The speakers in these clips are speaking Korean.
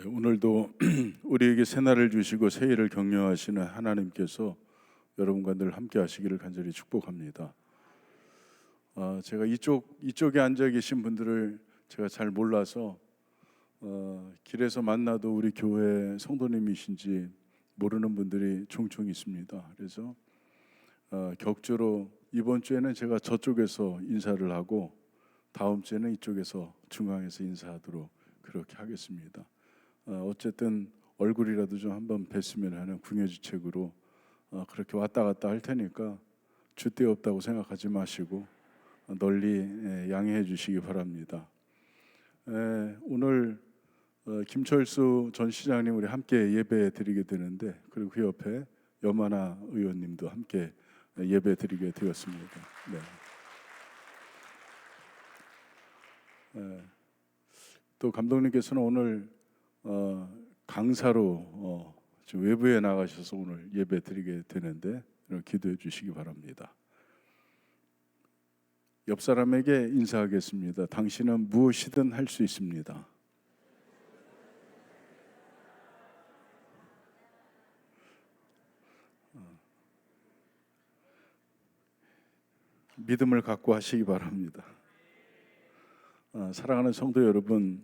오늘도 우리에게 새날을 주시고 새해를 격려하시는 하나님께서 여러분과 늘 함께 하시기를 간절히 축복합니다. 제가 이쪽에 앉아 계신 분들을 제가 잘 몰라서 길에서 만나도 우리 교회 성도님이신지 모르는 분들이 종종 있습니다. 그래서 격주로 이번 주에는 제가 저쪽에서 인사를 하고 다음 주에는 이쪽에서 중앙에서 인사하도록 그렇게 하겠습니다. 어쨌든 얼굴이라도 좀 한번 뵀으면 하는 궁여지책으로 그렇게 왔다 갔다 할 테니까 줏대 없다고 생각하지 마시고 널리 양해해 주시기 바랍니다. 오늘 김철수 전 시장님 우리 함께 예배 드리게 되는데, 그리고 그 옆에 염하나 의원님도 함께 예배 드리게 되었습니다. 또 감독님께서는 오늘 강사로 외부에 나가셔서 오늘 예배 드리게 되는데 기도해 주시기 바랍니다. 옆 사람에게 인사하겠습니다. 당신은 무엇이든 할 수 있습니다. 믿음을 갖고 하시기 바랍니다. 사랑하는 성도 여러분,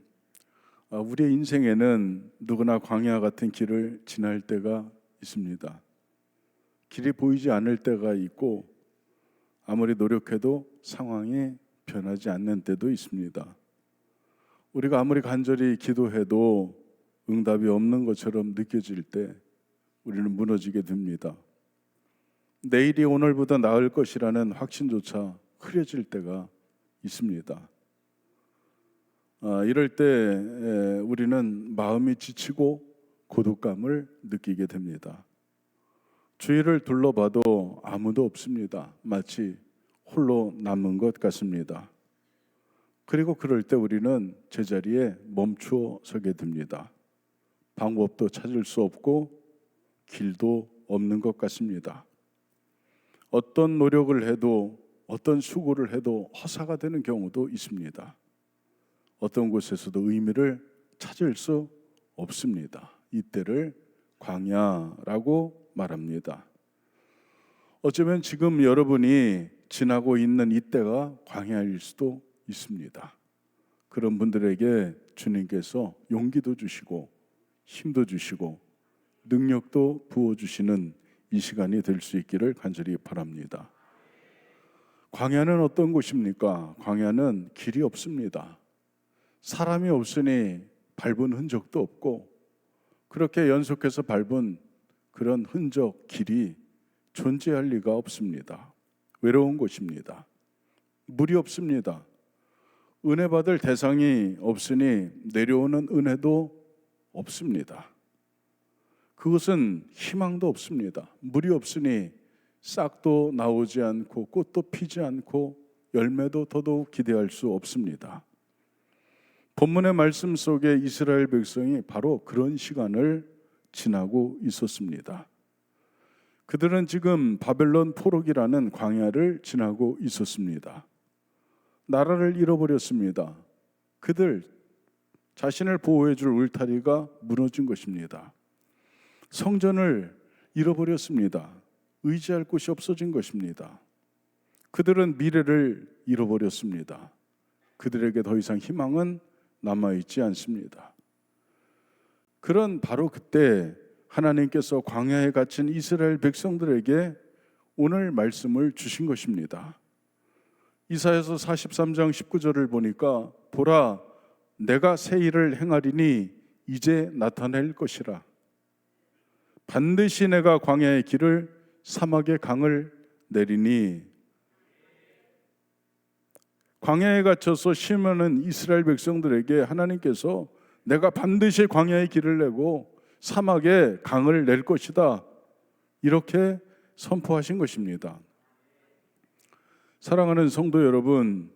우리의 인생에는 누구나 광야 같은 길을 지날 때가 있습니다. 길이 보이지 않을 때가 있고 아무리 노력해도 상황이 변하지 않는 때도 있습니다. 우리가 아무리 간절히 기도해도 응답이 없는 것처럼 느껴질 때 우리는 무너지게 됩니다. 내일이 오늘보다 나을 것이라는 확신조차 흐려질 때가 있습니다. 이럴 때 우리는 마음이 지치고 고독감을 느끼게 됩니다. 주위를 둘러봐도 아무도 없습니다. 마치 홀로 남은 것 같습니다. 그리고 그럴 때 우리는 제자리에 멈추어 서게 됩니다. 방법도 찾을 수 없고 길도 없는 것 같습니다. 어떤 노력을 해도 어떤 수고를 해도 허사가 되는 경우도 있습니다. 어떤 곳에서도 의미를 찾을 수 없습니다. 이때를 광야라고 말합니다. 어쩌면 지금 여러분이 지나고 있는 이때가 광야일 수도 있습니다. 그런 분들에게 주님께서 용기도 주시고 힘도 주시고 능력도 부어주시는 이 시간이 될 수 있기를 간절히 바랍니다. 광야는 어떤 곳입니까? 광야는 길이 없습니다. 사람이 없으니 밟은 흔적도 없고, 그렇게 연속해서 밟은 그런 흔적, 길이 존재할 리가 없습니다. 외로운 곳입니다. 물이 없습니다. 은혜 받을 대상이 없으니 내려오는 은혜도 없습니다. 그것은 희망도 없습니다. 물이 없으니 싹도 나오지 않고 꽃도 피지 않고 열매도 더더욱 기대할 수 없습니다. 본문의 말씀 속에 이스라엘 백성이 바로 그런 시간을 지나고 있었습니다. 그들은 지금 바벨론 포로기라는 광야를 지나고 있었습니다. 나라를 잃어버렸습니다. 그들 자신을 보호해 줄 울타리가 무너진 것입니다. 성전을 잃어버렸습니다. 의지할 곳이 없어진 것입니다. 그들은 미래를 잃어버렸습니다. 그들에게 더 이상 희망은 남아있지 않습니다. 그런 바로 그때 하나님께서 광야에 갇힌 이스라엘 백성들에게 오늘 말씀을 주신 것입니다. 이사야서 43장 19절을 보니까 보라, 내가 새 일을 행하리니 이제 나타낼 것이라. 반드시 내가 광야의 길을 사막의 강을 내리니. 광야에 갇혀서 심하는 이스라엘 백성들에게 하나님께서 내가 반드시 광야의 길을 내고 사막에 강을 낼 것이다, 이렇게 선포하신 것입니다. 사랑하는 성도 여러분,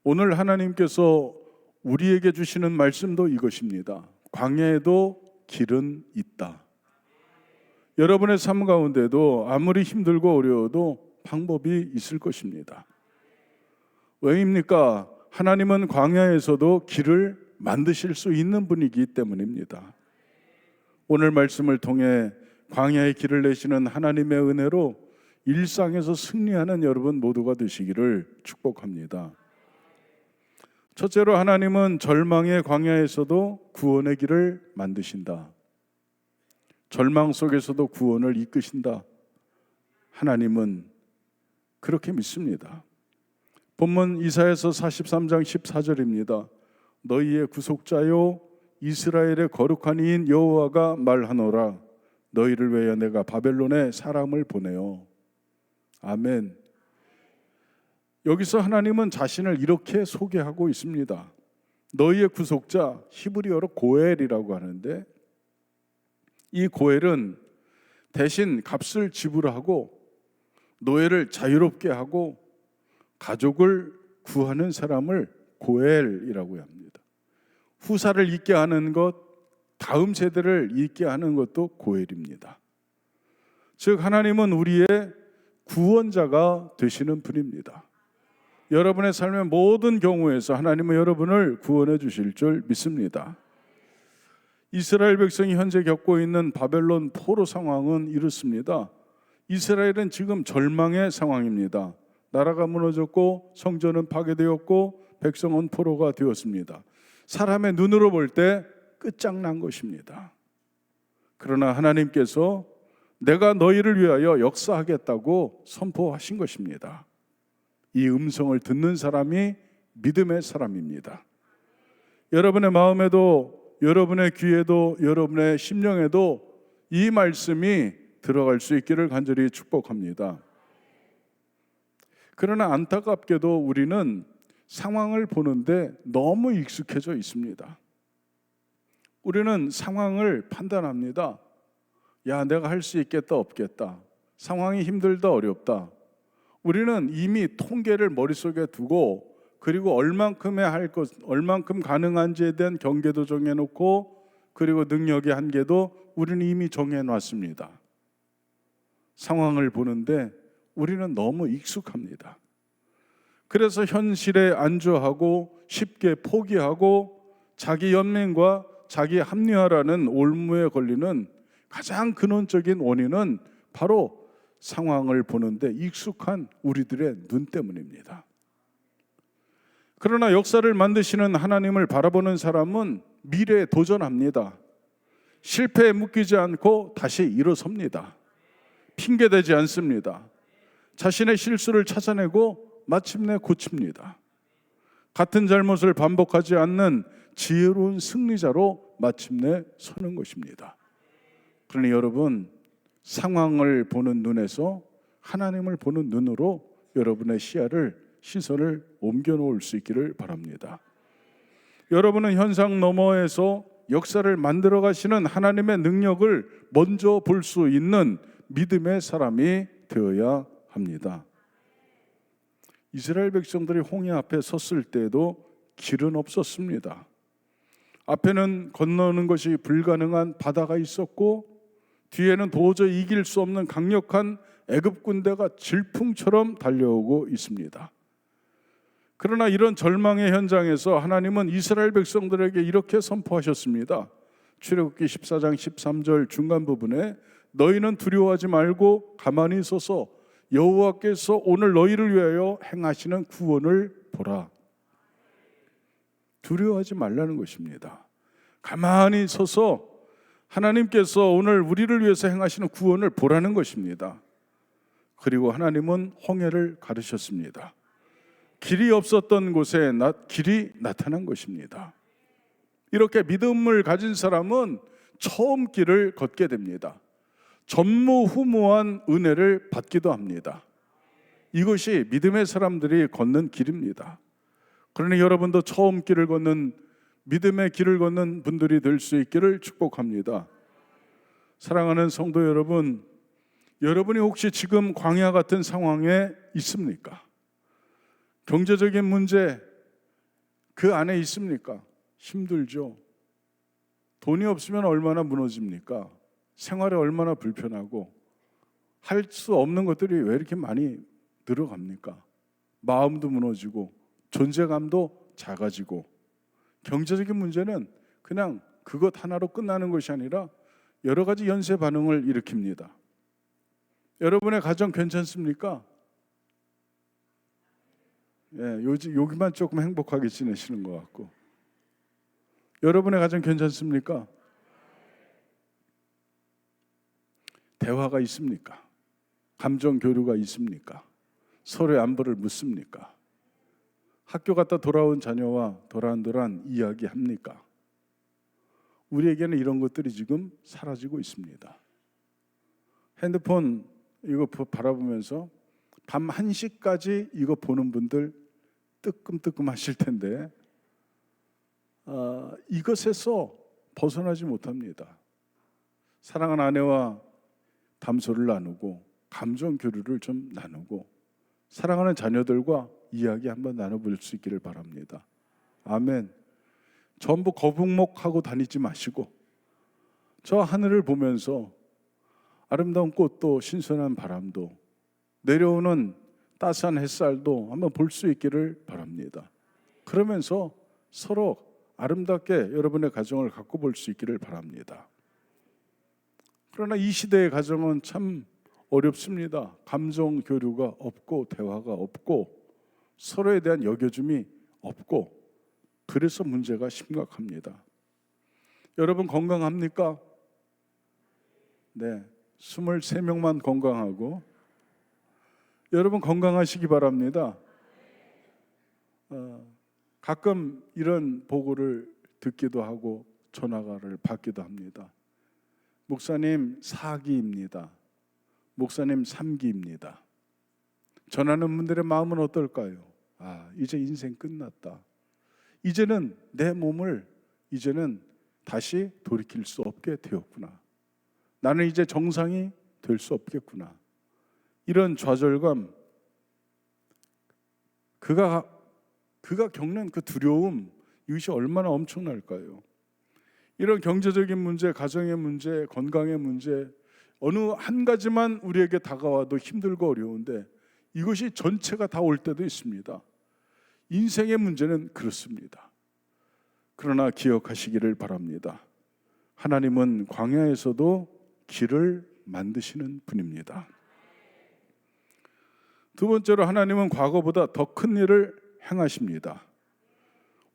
오늘 하나님께서 우리에게 주시는 말씀도 이것입니다. 광야에도 길은 있다. 여러분의 삶 가운데도 아무리 힘들고 어려워도 방법이 있을 것입니다. 왜입니까? 하나님은 광야에서도 길을 만드실 수 있는 분이기 때문입니다. 오늘 말씀을 통해 광야의 길을 내시는 하나님의 은혜로 일상에서 승리하는 여러분 모두가 되시기를 축복합니다. 첫째로, 하나님은 절망의 광야에서도 구원의 길을 만드신다. 절망 속에서도 구원을 이끄신다. 하나님은 그렇게 믿습니다. 본문 이사야서 43장 14절입니다. 너희의 구속자요 이스라엘의 거룩한 이인 여호와가 말하노라. 너희를 위하여 내가 바벨론에 사람을 보내요. 아멘. 여기서 하나님은 자신을 이렇게 소개하고 있습니다. 너희의 구속자, 히브리어로 고엘이라고 하는데, 이 고엘은 대신 값을 지불하고 노예를 자유롭게 하고 가족을 구하는 사람을 고엘이라고 합니다. 후사를 잇게 하는 것, 다음 세대를 잇게 하는 것도 고엘입니다. 즉 하나님은 우리의 구원자가 되시는 분입니다. 여러분의 삶의 모든 경우에서 하나님은 여러분을 구원해 주실 줄 믿습니다. 이스라엘 백성이 현재 겪고 있는 바벨론 포로 상황은 이렇습니다. 이스라엘은 지금 절망의 상황입니다. 나라가 무너졌고 성전은 파괴되었고 백성은 포로가 되었습니다. 사람의 눈으로 볼 때 끝장난 것입니다. 그러나 하나님께서 내가 너희를 위하여 역사하겠다고 선포하신 것입니다. 이 음성을 듣는 사람이 믿음의 사람입니다. 여러분의 마음에도, 여러분의 귀에도, 여러분의 심령에도 이 말씀이 들어갈 수 있기를 간절히 축복합니다. 그러나 안타깝게도 우리는 상황을 보는데 너무 익숙해져 있습니다. 우리는 상황을 판단합니다. 야, 내가 할 수 있겠다, 없겠다. 상황이 힘들다, 어렵다. 우리는 이미 통계를 머릿속에 두고, 그리고 얼만큼의 할 것, 얼만큼 가능한지에 대한 경계도 정해놓고, 그리고 능력의 한계도 우리는 이미 정해놨습니다. 상황을 보는데 우리는 너무 익숙합니다. 그래서 현실에 안주하고 쉽게 포기하고 자기 연민과 자기 합리화라는 올무에 걸리는 가장 근원적인 원인은 바로 상황을 보는데 익숙한 우리들의 눈 때문입니다. 그러나 역사를 만드시는 하나님을 바라보는 사람은 미래에 도전합니다. 실패에 묶이지 않고 다시 일어섭니다. 핑계대지 않습니다. 자신의 실수를 찾아내고 마침내 고칩니다. 같은 잘못을 반복하지 않는 지혜로운 승리자로 마침내 서는 것입니다. 그러니 여러분, 상황을 보는 눈에서 하나님을 보는 눈으로 여러분의 시선을 옮겨 놓을 수 있기를 바랍니다. 여러분은 현상 너머에서 역사를 만들어 가시는 하나님의 능력을 먼저 볼 수 있는 믿음의 사람이 되어야 합니다. 이스라엘 백성들이 홍해 앞에 섰을 때에도 길은 없었습니다. 앞에는 건너는 것이 불가능한 바다가 있었고, 뒤에는 도저히 이길 수 없는 강력한 애굽 군대가 질풍처럼 달려오고 있습니다. 그러나 이런 절망의 현장에서 하나님은 이스라엘 백성들에게 이렇게 선포하셨습니다. 출애굽기 14장 13절 중간 부분에 너희는 두려워하지 말고 가만히 서서 여호와께서 오늘 너희를 위하여 행하시는 구원을 보라. 두려워하지 말라는 것입니다. 가만히 서서 하나님께서 오늘 우리를 위해서 행하시는 구원을 보라는 것입니다. 그리고 하나님은 홍해를 가르셨습니다. 길이 없었던 곳에 길이 나타난 것입니다. 이렇게 믿음을 가진 사람은 처음 길을 걷게 됩니다. 전무후무한 은혜를 받기도 합니다. 이것이 믿음의 사람들이 걷는 길입니다. 그러니 여러분도 처음 길을 걷는, 믿음의 길을 걷는 분들이 될 수 있기를 축복합니다. 사랑하는 성도 여러분, 여러분이 혹시 지금 광야 같은 상황에 있습니까? 경제적인 문제 그 안에 있습니까? 힘들죠. 돈이 없으면 얼마나 무너집니까? 생활에 얼마나 불편하고, 할 수 없는 것들이 왜 이렇게 많이 늘어갑니까? 마음도 무너지고 존재감도 작아지고 경제적인 문제는 그냥 그것 하나로 끝나는 것이 아니라 여러 가지 연쇄 반응을 일으킵니다. 여러분의 가정 괜찮습니까? 예, 여기만 조금 행복하게 지내시는 것 같고. 여러분의 가정 괜찮습니까? 대화가 있습니까? 감정 교류가 있습니까? 서로의 안부를 묻습니까? 학교 갔다 돌아온 자녀와 도란도란 이야기합니까? 우리에게는 이런 것들이 지금 사라지고 있습니다. 핸드폰 이거 바라보면서 밤 1시까지 이거 보는 분들 뜨끔뜨끔 하실 텐데 이것에서 벗어나지 못합니다. 사랑하는 아내와 담소를 나누고 감정 교류를 좀 나누고 사랑하는 자녀들과 이야기 한번 나눠볼 수 있기를 바랍니다. 아멘. 전부 거북목하고 다니지 마시고 저 하늘을 보면서 아름다운 꽃도 신선한 바람도 내려오는 따스한 햇살도 한번 볼 수 있기를 바랍니다. 그러면서 서로 아름답게 여러분의 가정을 갖고 볼 수 있기를 바랍니다. 그러나 이 시대의 가정은 참 어렵습니다. 감정 교류가 없고 대화가 없고 서로에 대한 여겨줌이 없고 그래서 문제가 심각합니다. 여러분 건강합니까? 네, 23명만 건강하고 여러분 건강하시기 바랍니다. 가끔 이런 보고를 듣기도 하고 전화를 받기도 합니다. 목사님 4기입니다. 목사님 3기입니다. 전하는 분들의 마음은 어떨까요? 이제 인생 끝났다. 이제는 내 몸을 이제는 다시 돌이킬 수 없게 되었구나. 나는 이제 정상이 될 수 없겠구나. 이런 좌절감, 그가 겪는 그 두려움, 이것이 얼마나 엄청날까요? 이런 경제적인 문제, 가정의 문제, 건강의 문제, 어느 한 가지만 우리에게 다가와도 힘들고 어려운데 이것이 전체가 다 올 때도 있습니다. 인생의 문제는 그렇습니다. 그러나 기억하시기를 바랍니다. 하나님은 광야에서도 길을 만드시는 분입니다. 두 번째로 하나님은 과거보다 더 큰 일을 행하십니다.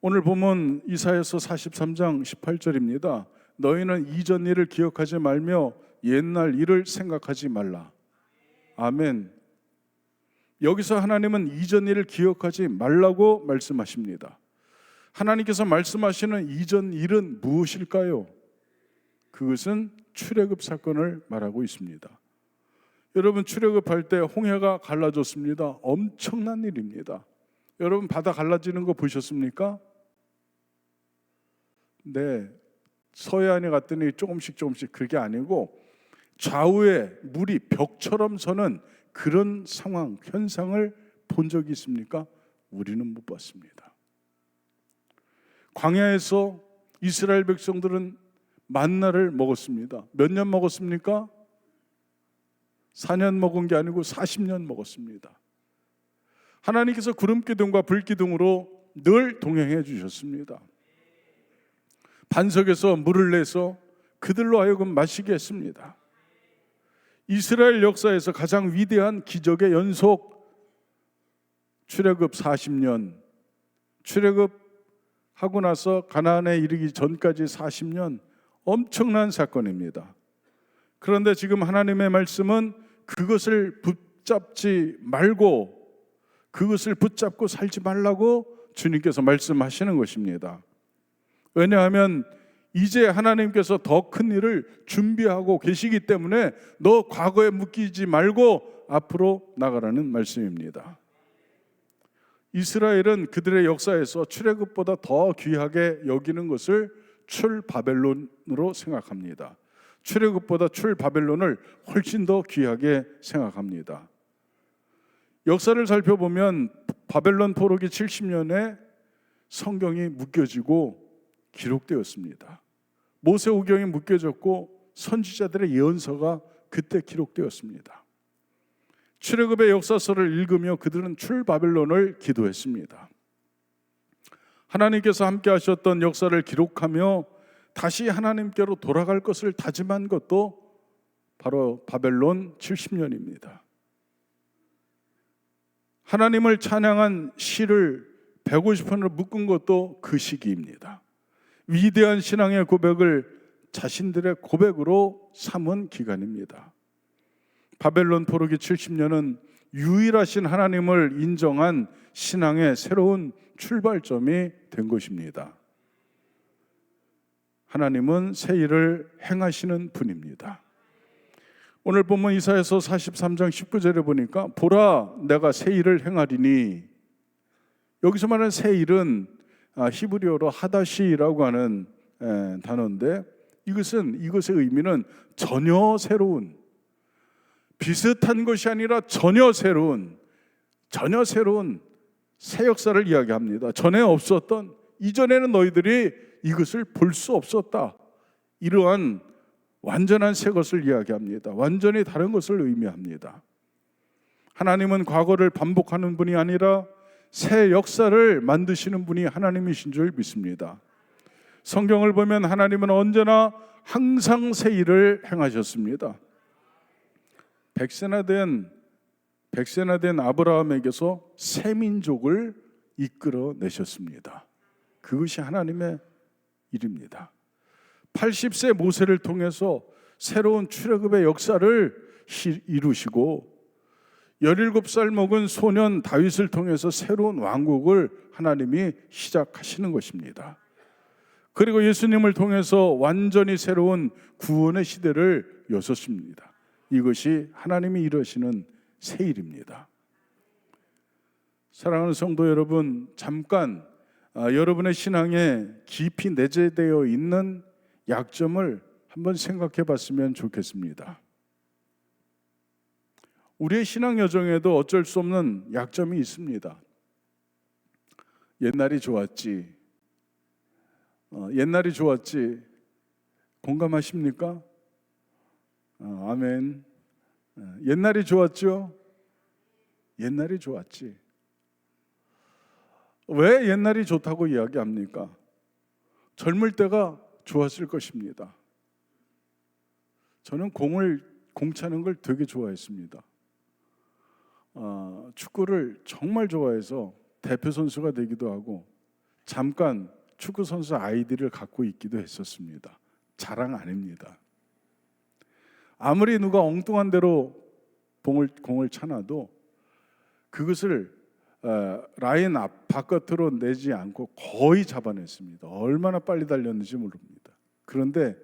오늘 보면 이사야서 43장 18절입니다. 너희는 이전 일을 기억하지 말며 옛날 일을 생각하지 말라. 아멘. 여기서 하나님은 이전 일을 기억하지 말라고 말씀하십니다. 하나님께서 말씀하시는 이전 일은 무엇일까요? 그것은 출애굽 사건을 말하고 있습니다. 여러분 출애굽할 때 홍해가 갈라졌습니다. 엄청난 일입니다. 여러분 바다 갈라지는 거 보셨습니까? 네, 서해안에 갔더니 조금씩 그게 아니고 좌우에 물이 벽처럼 서는 그런 상황, 현상을 본 적이 있습니까? 우리는 못 봤습니다. 광야에서 이스라엘 백성들은 만나를 먹었습니다. 몇 년 먹었습니까? 4년 먹은 게 아니고 40년 먹었습니다. 하나님께서 구름기둥과 불기둥으로 늘 동행해 주셨습니다. 반석에서 물을 내서 그들로 하여금 마시게 했습니다. 이스라엘 역사에서 가장 위대한 기적의 연속, 출애굽 40년, 출애굽하고 나서 가나안에 이르기 전까지 40년, 엄청난 사건입니다. 그런데 지금 하나님의 말씀은 그것을 붙잡지 말고, 그것을 붙잡고 살지 말라고 주님께서 말씀하시는 것입니다. 왜냐하면 이제 하나님께서 더 큰 일을 준비하고 계시기 때문에 너 과거에 묶이지 말고 앞으로 나가라는 말씀입니다. 이스라엘은 그들의 역사에서 출애굽보다 더 귀하게 여기는 것을 출바벨론으로 생각합니다. 출애굽보다 출바벨론을 훨씬 더 귀하게 생각합니다. 역사를 살펴보면 바벨론 포로기 70년에 성경이 묶여지고 기록되었습니다. 모세오경이 묶여졌고 선지자들의 예언서가 그때 기록되었습니다. 출애굽의 역사서를 읽으며 그들은 출바벨론을 기도했습니다. 하나님께서 함께 하셨던 역사를 기록하며 다시 하나님께로 돌아갈 것을 다짐한 것도 바로 바벨론 70년입니다. 하나님을 찬양한 시를 150편으로 묶은 것도 그 시기입니다. 위대한 신앙의 고백을 자신들의 고백으로 삼은 기간입니다. 바벨론 포로기 70년은 유일하신 하나님을 인정한 신앙의 새로운 출발점이 된 것입니다. 하나님은 새 일을 행하시는 분입니다. 오늘 본문 이사야서 43장 19절에 보니까 보라 내가 새 일을 행하리니, 여기서 말하는 새 일은 히브리어로 하다시라고 하는 단어인데, 이것의 의미는 전혀 새로운, 비슷한 것이 아니라 전혀 새로운 새 역사를 이야기합니다. 전에 없었던, 이전에는 너희들이 이것을 볼 수 없었다, 이러한 완전한 새 것을 이야기합니다. 완전히 다른 것을 의미합니다. 하나님은 과거를 반복하는 분이 아니라 새 역사를 만드시는 분이 하나님이신 줄 믿습니다. 성경을 보면 하나님은 언제나 항상 새 일을 행하셨습니다. 백세나 된 아브라함에게서 새 민족을 이끌어내셨습니다. 그것이 하나님의 일입니다. 80세 모세를 통해서 새로운 출애굽의 역사를 이루시고 17살 먹은 소년 다윗을 통해서 새로운 왕국을 하나님이 시작하시는 것입니다. 그리고 예수님을 통해서 완전히 새로운 구원의 시대를 여셨습니다. 이것이 하나님이 이루시는 새 일입니다. 사랑하는 성도 여러분, 잠깐 여러분의 신앙에 깊이 내재되어 있는 약점을 한번 생각해 봤으면 좋겠습니다. 우리의 신앙 여정에도 어쩔 수 없는 약점이 있습니다. 옛날이 좋았지. 옛날이 좋았지. 공감하십니까? 아멘. 옛날이 좋았죠? 옛날이 좋았지. 왜 옛날이 좋다고 이야기합니까? 젊을 때가 좋았을 것입니다. 저는 공 차는 걸 되게 좋아했습니다. 축구를 정말 좋아해서 대표 선수가 되기도 하고 잠깐 축구 선수 아이디를 갖고 있기도 했었습니다. 자랑 아닙니다. 아무리 누가 엉뚱한 대로 공을 차놔도 그것을 라인 바깥으로 내지 않고 거의 잡아냈습니다. 얼마나 빨리 달렸는지 모릅니다. 그런데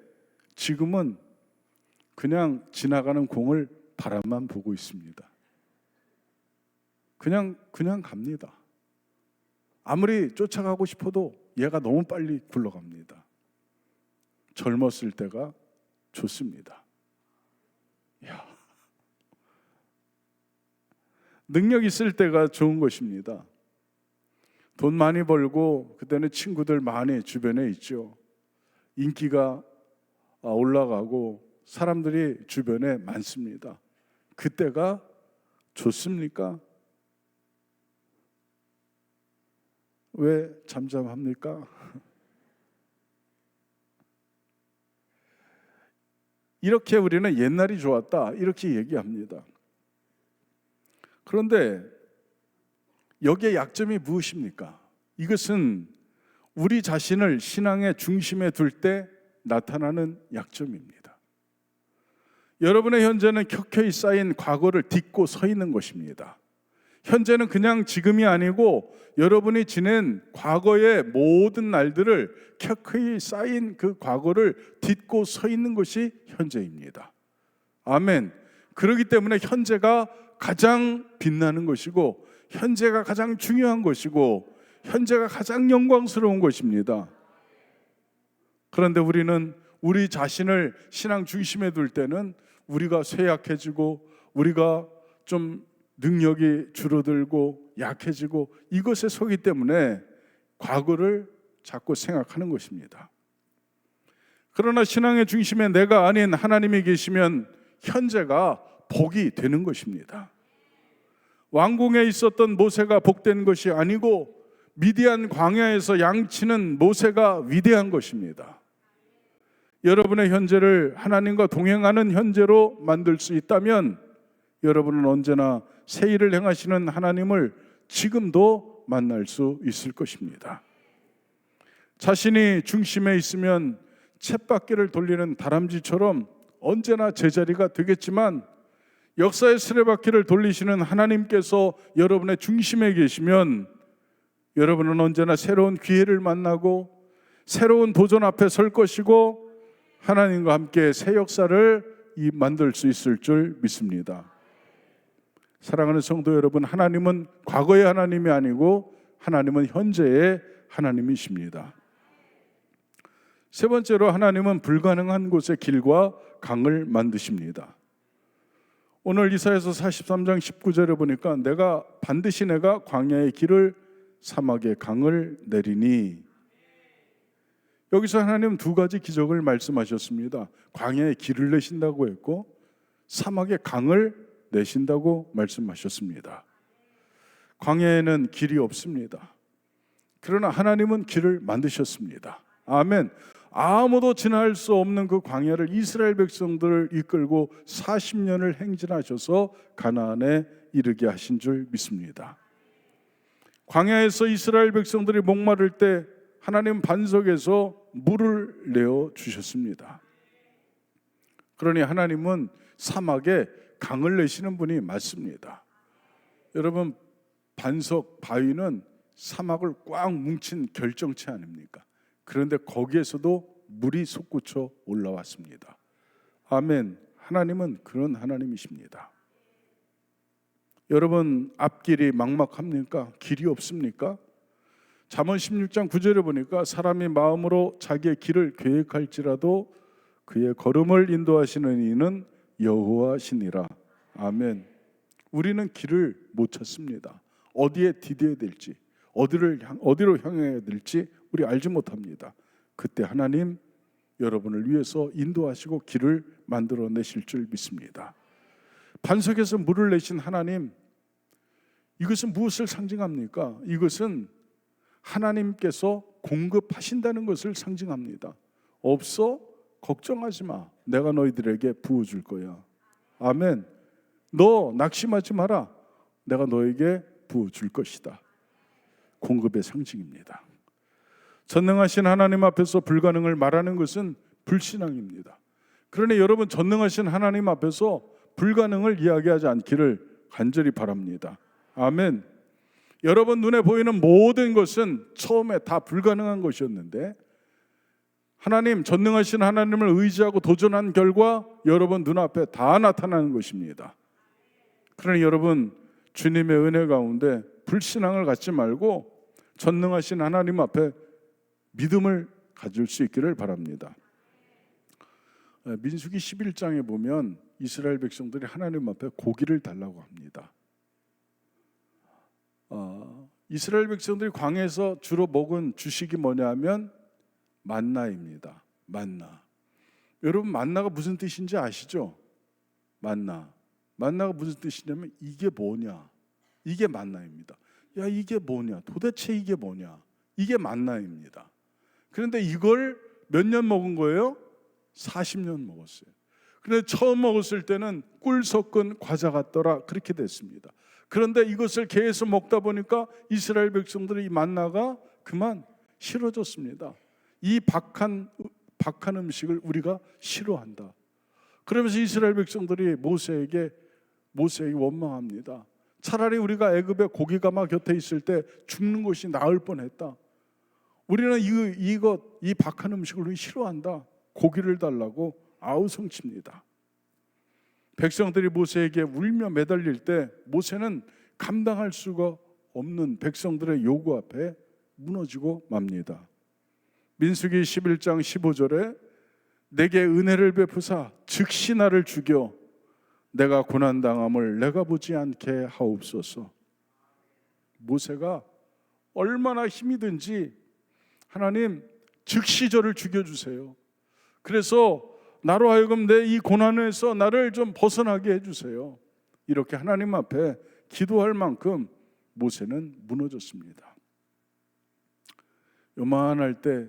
지금은 그냥 지나가는 공을 바라만 보고 있습니다. 그냥 갑니다. 아무리 쫓아가고 싶어도 얘가 너무 빨리 굴러갑니다. 젊었을 때가 좋습니다. 능력 있을 때가 좋은 것입니다. 돈 많이 벌고 그때는 친구들 많이 주변에 있죠. 인기가 올라가고 사람들이 주변에 많습니다. 그때가 좋습니까? 왜 잠잠합니까? 이렇게 우리는 옛날이 좋았다 이렇게 얘기합니다. 그런데 여기에 약점이 무엇입니까? 이것은 우리 자신을 신앙의 중심에 둘 때 나타나는 약점입니다. 여러분의 현재는 켜켜이 쌓인 과거를 딛고 서 있는 것입니다. 현재는 그냥 지금이 아니고 여러분이 지낸 과거의 모든 날들을 켜켜이 쌓인 그 과거를 딛고 서 있는 것이 현재입니다. 아멘. 그렇기 때문에 현재가 가장 빛나는 것이고 현재가 가장 중요한 것이고 현재가 가장 영광스러운 것입니다. 그런데 우리는 우리 자신을 신앙 중심에 둘 때는 우리가 쇠약해지고 우리가 좀 능력이 줄어들고 약해지고 이것에 속기 때문에 과거를 자꾸 생각하는 것입니다. 그러나 신앙의 중심에 내가 아닌 하나님이 계시면 현재가 복이 되는 것입니다. 왕궁에 있었던 모세가 복된 것이 아니고 미디안 광야에서 양치는 모세가 위대한 것입니다. 여러분의 현재를 하나님과 동행하는 현재로 만들 수 있다면 여러분은 언제나 새 일을 행하시는 하나님을 지금도 만날 수 있을 것입니다. 자신이 중심에 있으면 쳇바퀴를 돌리는 다람쥐처럼 언제나 제자리가 되겠지만 역사의 수레바퀴를 돌리시는 하나님께서 여러분의 중심에 계시면 여러분은 언제나 새로운 기회를 만나고 새로운 도전 앞에 설 것이고 하나님과 함께 새 역사를 만들 수 있을 줄 믿습니다. 사랑하는 성도 여러분, 하나님은 과거의 하나님이 아니고 하나님은 현재의 하나님이십니다. 세 번째로 하나님은 불가능한 곳에 길과 강을 만드십니다. 오늘 이사야서 43장 19절에 보니까 반드시 내가 광야의 길을 사막의 강을 내리니, 여기서 하나님은 두 가지 기적을 말씀하셨습니다. 광야의 길을 내신다고 했고 사막의 강을 내신다고 말씀하셨습니다. 광야에는 길이 없습니다. 그러나 하나님은 길을 만드셨습니다. 아멘. 아무도 지나갈 수 없는 그 광야를 이스라엘 백성들을 이끌고 40년을 행진하셔서 가나안에 이르게 하신 줄 믿습니다. 광야에서 이스라엘 백성들이 목마를 때 하나님 반석에서 물을 내어 주셨습니다. 그러니 하나님은 사막에 강을 내시는 분이 맞습니다. 여러분, 반석 바위는 사막을 꽉 뭉친 결정체 아닙니까? 그런데 거기에서도 물이 솟구쳐 올라왔습니다. 아멘. 하나님은 그런 하나님이십니다. 여러분, 앞길이 막막합니까? 길이 없습니까? 잠언 16장 9절에 보니까 사람이 마음으로 자기의 길을 계획할지라도 그의 걸음을 인도하시는 이는 여호와시니라. 아멘. 우리는 길을 못 찾습니다. 어디에 디뎌야 될지, 어디로 향해야 될지 우리 알지 못합니다. 그때 하나님 여러분을 위해서 인도하시고 길을 만들어내실 줄 믿습니다. 반석에서 물을 내신 하나님, 이것은 무엇을 상징합니까? 이것은 하나님께서 공급하신다는 것을 상징합니다. 없어? 걱정하지 마. 내가 너희들에게 부어줄 거야. 아멘. 너 낙심하지 마라. 내가 너에게 부어줄 것이다. 공급의 상징입니다. 전능하신 하나님 앞에서 불가능을 말하는 것은 불신앙입니다. 그러니 여러분, 전능하신 하나님 앞에서 불가능을 이야기하지 않기를 간절히 바랍니다. 아멘. 여러분 눈에 보이는 모든 것은 처음에 다 불가능한 것이었는데 하나님, 전능하신 하나님을 의지하고 도전한 결과 여러분 눈앞에 다 나타나는 것입니다. 그러니 여러분, 주님의 은혜 가운데 불신앙을 갖지 말고 전능하신 하나님 앞에 믿음을 가질 수 있기를 바랍니다. 민수기 11장에 보면 이스라엘 백성들이 하나님 앞에 고기를 달라고 합니다. 이스라엘 백성들이 광야에서 주로 먹은 주식이 뭐냐면 만나입니다. 만나. 여러분, 만나가 무슨 뜻인지 아시죠? 만나가 무슨 뜻이냐면 이게 뭐냐? 이게 만나입니다. 야, 이게 뭐냐? 도대체 이게 뭐냐? 이게 만나입니다. 그런데 이걸 몇 년 먹은 거예요? 40년 먹었어요. 그런데 처음 먹었을 때는 꿀 섞은 과자 같더라, 그렇게 됐습니다. 그런데 이것을 계속 먹다 보니까 이스라엘 백성들의 이 만나가 그만 싫어졌습니다. 이 박한 음식을 우리가 싫어한다. 그러면서 이스라엘 백성들이 모세에게 원망합니다. 차라리 우리가 애굽에 고기가마 곁에 있을 때 죽는 것이 나을 뻔했다. 우리는 이 박한 음식을 싫어한다. 고기를 달라고 아우성칩니다. 백성들이 모세에게 울며 매달릴 때 모세는 감당할 수가 없는 백성들의 요구 앞에 무너지고 맙니다. 민수기 11장 15절에 내게 은혜를 베푸사 즉시 나를 죽여 내가 고난당함을 내가 보지 않게 하옵소서. 모세가 얼마나 힘이 든지 하나님 즉시 저를 죽여주세요. 그래서 나로 하여금 내 이 고난에서 나를 좀 벗어나게 해주세요. 이렇게 하나님 앞에 기도할 만큼 모세는 무너졌습니다. 요만할 때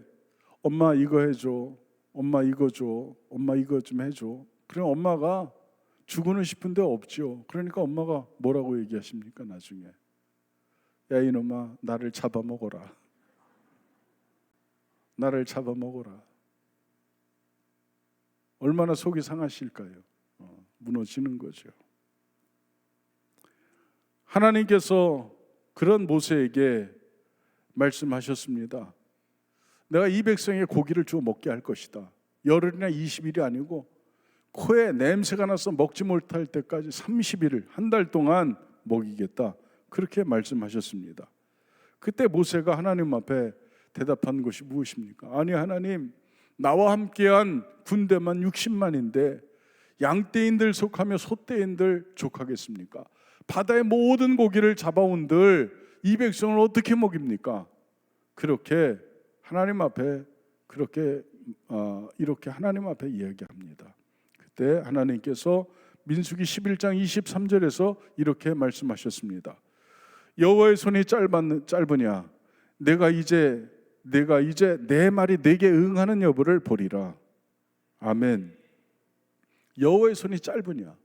엄마 이거 해줘, 엄마 이거 줘, 엄마 이거 좀 해줘. 그럼 엄마가 주고는 싶은데 없죠. 그러니까 엄마가 뭐라고 얘기하십니까? 나중에 야 이놈아 나를 잡아먹어라, 나를 잡아먹어라. 얼마나 속이 상하실까요? 무너지는 거죠. 하나님께서 그런 모세에게 말씀하셨습니다. 내가 이 백성의 고기를 주어 먹게 할 것이다. 열흘이나 20일이 아니고 코에 냄새가 나서 먹지 못할 때까지 30일을, 한 달 동안 먹이겠다. 그렇게 말씀하셨습니다. 그때 모세가 하나님 앞에 대답한 것이 무엇입니까? 아니 하나님, 나와 함께한 군대만 60만인데 양떼인들 속하며 소떼인들 족하겠습니까? 바다의 모든 고기를 잡아온들 이 백성을 어떻게 먹입니까? 그렇게 하나님 앞에 이렇게 하나님 앞에 이야기합니다. 그때 하나님께서 민수기 11장 23절에서 이렇게 말씀하셨습니다. 여호와의 손이 짧으냐? 내가 이제 내 말이 내게 응하는 여부를 보리라. 아멘. 여호와의 손이 짧으냐?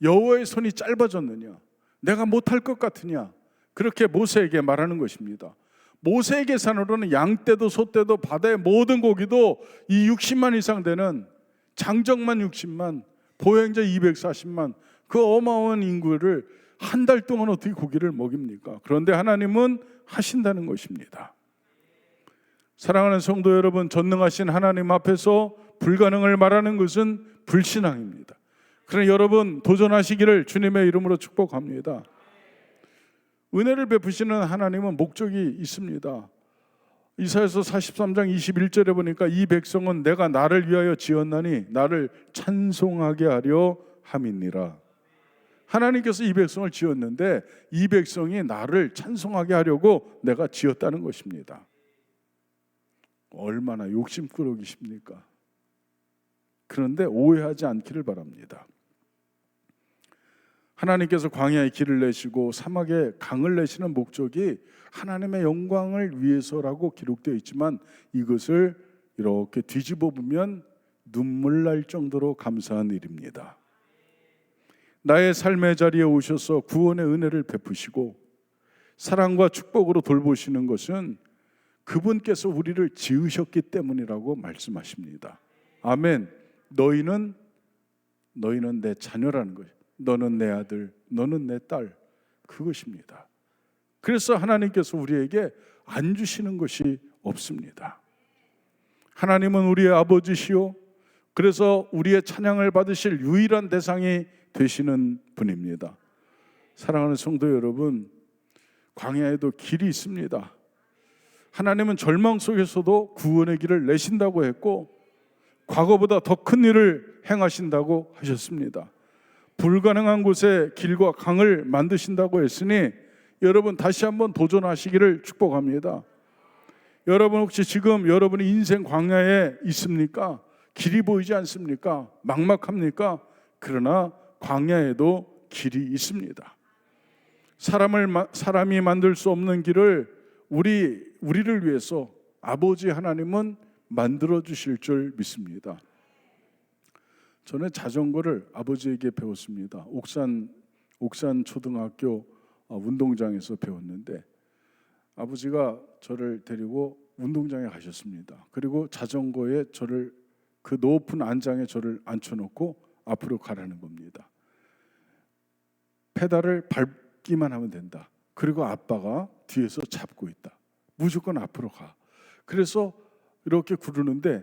여호와의 손이 짧아졌느냐? 내가 못할 것 같으냐? 그렇게 모세에게 말하는 것입니다. 모세의 계산으로는 양떼도 소떼도 바다의 모든 고기도 이 60만 이상 되는 장정만 60만, 보행자 240만, 그 어마어마한 인구를 한 달 동안 어떻게 고기를 먹입니까? 그런데 하나님은 하신다는 것입니다. 사랑하는 성도 여러분, 전능하신 하나님 앞에서 불가능을 말하는 것은 불신앙입니다. 그러나 여러분 도전하시기를 주님의 이름으로 축복합니다. 은혜를 베푸시는 하나님은 목적이 있습니다. 이사야서 43장 21절에 보니까 이 백성은 내가 나를 위하여 지었나니 나를 찬송하게 하려 함이니라. 하나님께서 이 백성을 지었는데 이 백성이 나를 찬송하게 하려고 내가 지었다는 것입니다. 얼마나 욕심꾸러기십니까? 그런데 오해하지 않기를 바랍니다. 하나님께서 광야에 길을 내시고 사막에 강을 내시는 목적이 하나님의 영광을 위해서라고 기록되어 있지만 이것을 이렇게 뒤집어 보면 눈물 날 정도로 감사한 일입니다. 나의 삶의 자리에 오셔서 구원의 은혜를 베푸시고 사랑과 축복으로 돌보시는 것은 그분께서 우리를 지으셨기 때문이라고 말씀하십니다. 아멘. 너희는 내 자녀라는 것이에요. 너는 내 아들, 너는 내 딸, 그것입니다. 그래서 하나님께서 우리에게 안 주시는 것이 없습니다. 하나님은 우리의 아버지시요, 그래서 우리의 찬양을 받으실 유일한 대상이 되시는 분입니다. 사랑하는 성도 여러분, 광야에도 길이 있습니다. 하나님은 절망 속에서도 구원의 길을 내신다고 했고 과거보다 더 큰 일을 행하신다고 하셨습니다. 불가능한 곳에 길과 강을 만드신다고 했으니 여러분 다시 한번 도전하시기를 축복합니다. 여러분 혹시 지금 여러분의 인생 광야에 있습니까? 길이 보이지 않습니까? 막막합니까? 그러나 광야에도 길이 있습니다. 사람이 만들 수 없는 길을 우리를 위해서 아버지 하나님은 만들어 주실 줄 믿습니다. 저는 자전거를 아버지에게 배웠습니다. 옥산 초등학교 운동장에서 배웠는데 아버지가 저를 데리고 운동장에 가셨습니다. 그리고 자전거에 그 높은 안장에 저를 앉혀놓고 앞으로 가라는 겁니다. 페달을 밟기만 하면 된다. 그리고 아빠가 뒤에서 잡고 있다. 무조건 앞으로 가. 그래서 이렇게 구르는데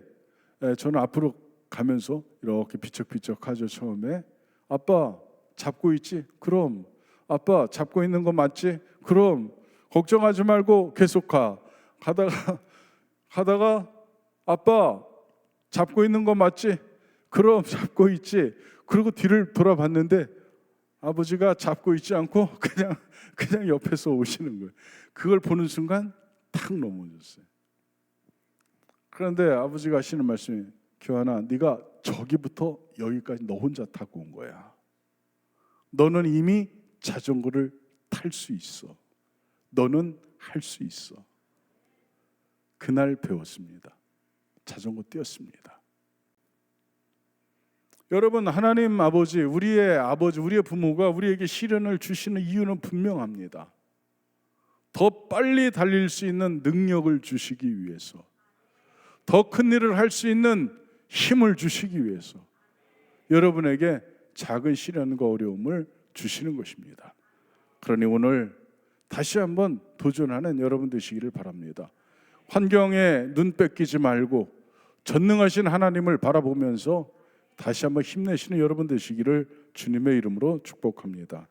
저는 앞으로 가면서 이렇게 비쩍비쩍하죠. 처음에 아빠 잡고 있지? 그럼. 아빠 잡고 있는 거 맞지? 그럼. 걱정하지 말고 계속 가. 가다가 아빠 잡고 있는 거 맞지? 그럼 잡고 있지. 그리고 뒤를 돌아봤는데 아버지가 잡고 있지 않고 그냥 옆에서 오시는 거예요. 그걸 보는 순간 탁 넘어졌어요. 그런데 아버지가 하시는 말씀이 교환아, 네가 저기부터 여기까지 너 혼자 타고 온 거야. 너는 이미 자전거를 탈 수 있어. 너는 할 수 있어. 그날 배웠습니다. 자전거 뛰었습니다. 여러분, 하나님 아버지, 우리의 부모가 우리에게 시련을 주시는 이유는 분명합니다. 더 빨리 달릴 수 있는 능력을 주시기 위해서, 더 큰 일을 할 수 있는 힘을 주시기 위해서 여러분에게 작은 시련과 어려움을 주시는 것입니다. 그러니 오늘 다시 한번 도전하는 여러분 되시기를 바랍니다. 환경에 눈 뺏기지 말고 전능하신 하나님을 바라보면서 다시 한번 힘내시는 여러분 되시기를 주님의 이름으로 축복합니다.